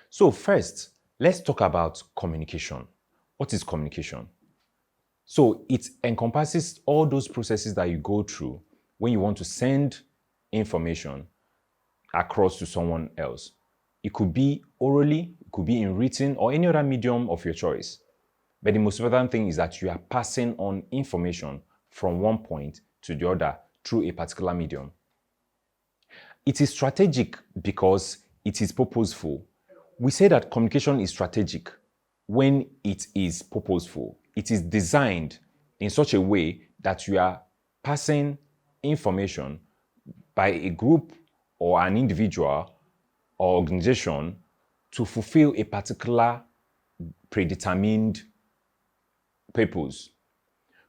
So first, let's talk about communication. What is communication? So it encompasses all those processes that you go through when you want to send information across to someone else. It could be orally, it could be in written, or any other medium of your choice. But the most important thing is that you are passing on information from one point to the other through a particular medium. It is strategic because it is purposeful. We say that communication is strategic when it is purposeful. It is designed in such a way that you are passing information by a group or an individual or organization to fulfill a particular predetermined purpose.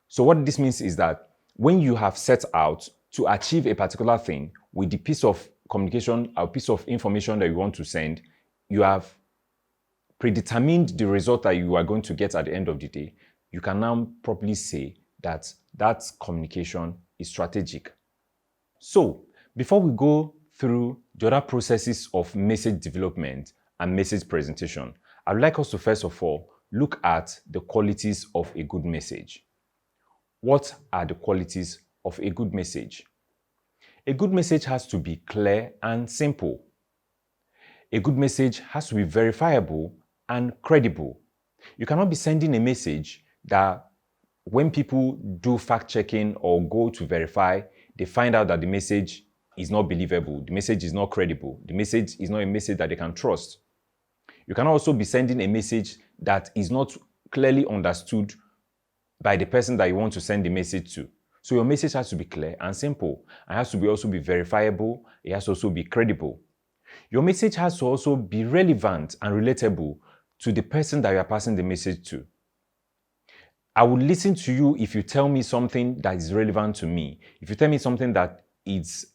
So what this means is that when you have set out to achieve a particular thing with the piece of communication or piece of information that you want to send, you have predetermined the result that you are going to get at the end of the day. You can now properly say that that communication is strategic. So before we go through the other processes of message development and message presentation, I would like us to first of all look at the qualities of a good message. What are the qualities of a good message? A good message has to be clear and simple. A good message has to be verifiable and credible. You cannot be sending a message that when people do fact-checking or go to verify, they find out that the message is not believable, the message is not credible, the message is not a message that they can trust. You can also be sending a message that is not clearly understood by the person that you want to send the message to. So your message has to be clear and simple. It has to also be verifiable. It has to also be credible. Your message has to also be relevant and relatable to the person that you are passing the message to. I will listen to you if you tell me something that is relevant to me. If you tell me something that is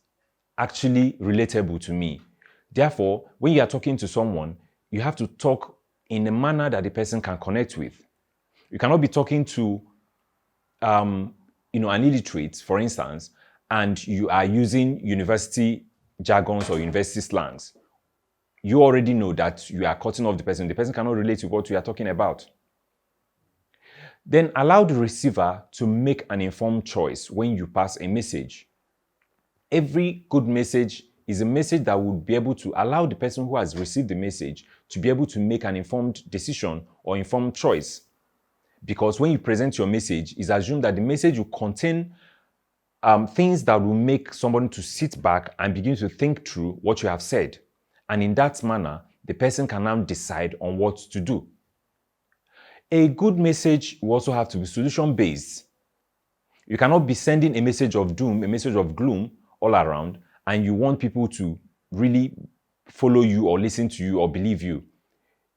actually relatable to me. Therefore, when you are talking to someone, you have to talk in a manner that the person can connect with. You cannot be talking to an illiterate, for instance, and you are using university jargons or university slangs. You already know that you are cutting off the person. The person cannot relate to what you are talking about. Then allow the receiver to make an informed choice when you pass a message. Every good message is a message that would be able to allow the person who has received the message to be able to make an informed decision or informed choice. Because when you present your message, it's assumed that the message will contain things that will make someone to sit back and begin to think through what you have said. And in that manner, the person can now decide on what to do. A good message will also have to be solution-based. You cannot be sending a message of doom, a message of gloom all around, and you want people to really follow you or listen to you or believe you.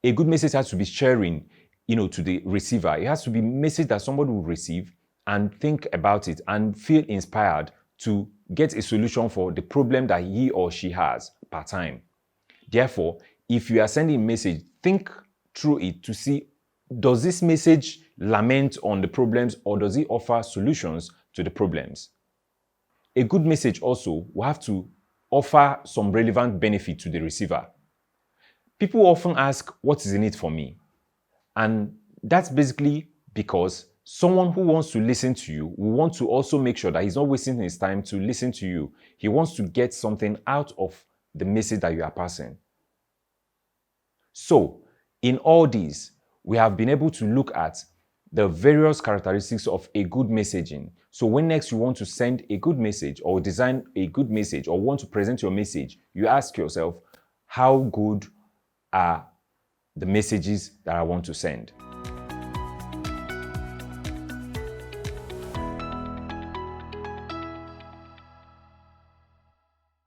A good message has to be sharing, to the receiver. It has to be a message that somebody will receive and think about it and feel inspired to get a solution for the problem that he or she has per time. Therefore, if you are sending a message, think through it to see, does this message lament on the problems or does it offer solutions to the problems? A good message also will have to offer some relevant benefit to the receiver. People often ask, what is in it for me? And that's basically because someone who wants to listen to you will want to also make sure that he's not wasting his time to listen to you. He wants to get something out of the message that you are passing. So, in all these, we have been able to look at the various characteristics of a good messaging. So when next you want to send a good message or design a good message or want to present your message, you ask yourself, how good are the messages that I want to send?